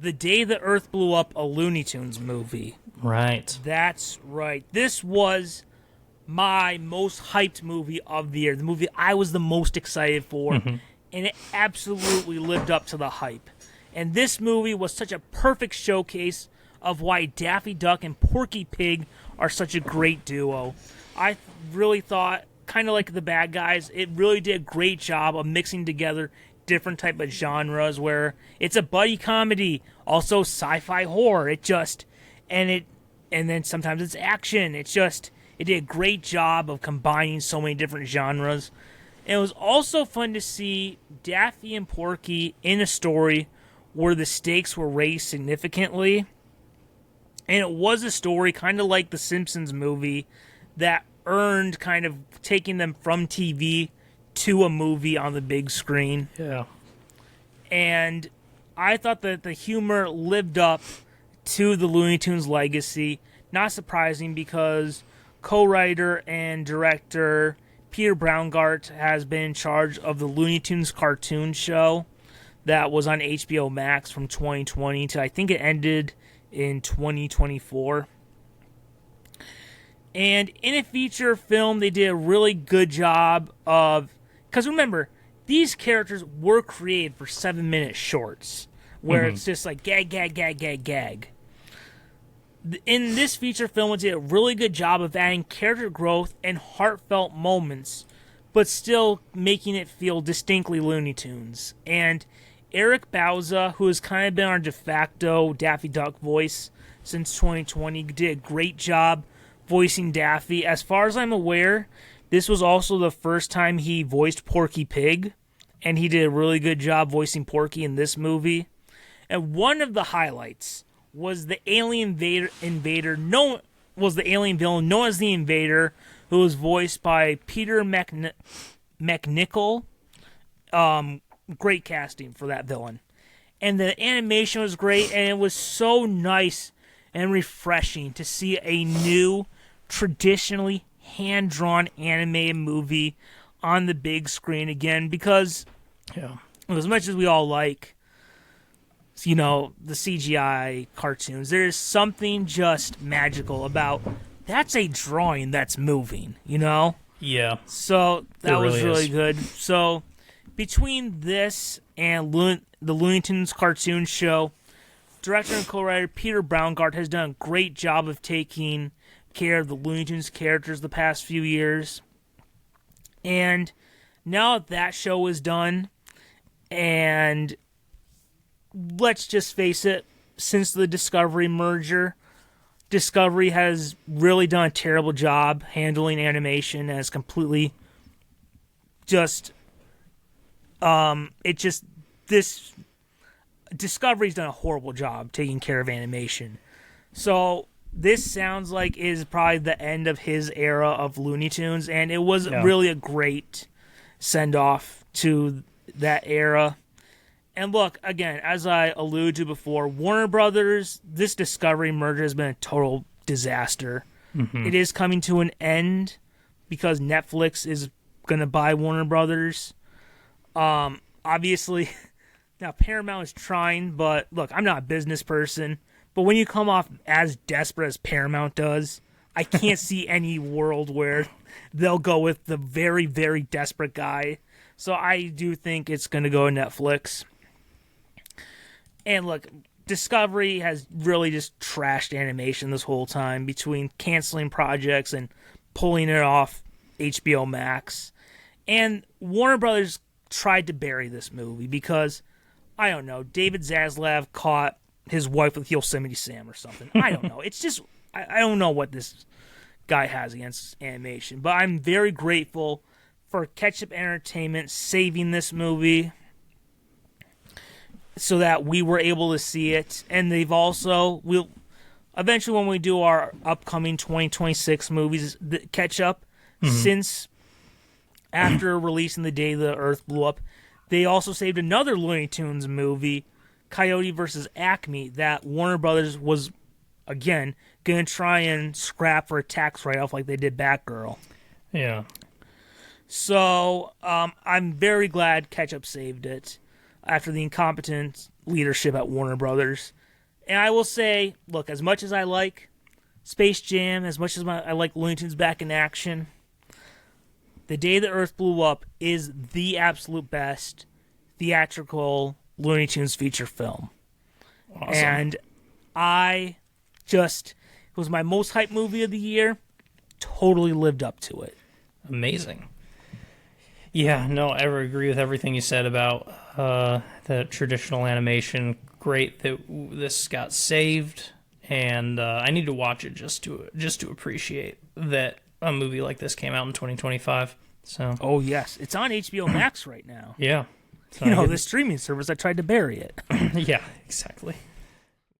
The Day the Earth Blew Up, a Looney Tunes movie. Right. That's right. This was my most hyped movie of the year. The movie I was the most excited for. Mm-hmm. And it absolutely lived up to the hype. And this movie was such a perfect showcase of why Daffy Duck and Porky Pig are such a great duo. I really thought, kind of like the bad guys, it really did a great job of mixing together different type of genres where it's a buddy comedy, also sci-fi horror. And then sometimes it's action. It did a great job of combining so many different genres. And it was also fun to see Daffy and Porky in a story where the stakes were raised significantly. And it was a story kind of like the Simpsons movie that earned kind of taking them from TV to a movie on the big screen. Yeah. And I thought that the humor lived up to the Looney Tunes legacy. Not surprising because co-writer and director Peter Browngardt has been in charge of the Looney Tunes cartoon show that was on HBO Max from 2020 to I think it ended in 2024. And in a feature film, they did a really good job of... Because remember, these characters were created for 7-minute shorts, where it's just like gag, gag, gag, gag, gag. In this feature film, it did a really good job of adding character growth and heartfelt moments, but still making it feel distinctly Looney Tunes. And Eric Bauza, who has kind of been our de facto Daffy Duck voice since 2020, did a great job voicing Daffy. As far as I'm aware, this was also the first time he voiced Porky Pig, and he did a really good job voicing Porky in this movie. And one of the highlights was the alien invader was the alien villain known as the Invader, who was voiced by Peter McNichol. Great casting for that villain. And the animation was great, and it was so nice and refreshing to see a new, traditionally hand-drawn animated movie on the big screen again, because as much as we all like, you know, the CGI cartoons, there's something just magical about that's a drawing that's moving, you know? Yeah. So that was really is. good. So between this and the Looney Tunes cartoon show, director and co-writer Peter Browngardt has done a great job of taking care of the Looney Tunes characters the past few years. And now that show is done, and let's just face it, since the Discovery merger, Discovery has really done a terrible job handling animation, and has completely Discovery's done a horrible job taking care of animation. So this sounds like is probably the end of his era of Looney Tunes, and it was really a great send-off to that era. And look, again, as I alluded to before, Warner Brothers, this Discovery merger has been a total disaster. Mm-hmm. It is coming to an end because Netflix is going to buy Warner Brothers. Obviously, now Paramount is trying, but look, I'm not a business person. But when you come off as desperate as Paramount does, I can't see any world where they'll go with the very, very desperate guy. So I do think it's going to go to Netflix. And look, Discovery has really just trashed animation this whole time between canceling projects and pulling it off HBO Max. And Warner Brothers tried to bury this movie because, I don't know, David Zaslav caught his wife with Yosemite Sam or something. I don't know. It's just, I don't know what this guy has against animation. But I'm very grateful for Ketchup Entertainment saving this movie so that we were able to see it. And they've also, eventually when we do our upcoming 2026 movies, Ketchup, since after releasing The Day the Earth Blew Up, they also saved another Looney Tunes movie, Coyote vs. Acme, that Warner Brothers was, again, going to try and scrap for a tax write-off like they did Batgirl. Yeah. So, I'm very glad Ketchup saved it. after the incompetent leadership at Warner Brothers. And I will say, look, as much as I like Space Jam, as much as I like Looney Tunes Back in Action, The Day the Earth Blew Up is the absolute best theatrical Looney Tunes feature film. Awesome. And it was my most hyped movie of the year. Totally lived up to it. Amazing. Yeah, no, I agree with everything you said about the traditional animation. Great that this got saved, and I need to watch it just to appreciate that a movie like this came out in 2025. So. Oh yes, it's on HBO Max right now. Yeah. So the streaming service. I tried to bury it. Yeah, exactly.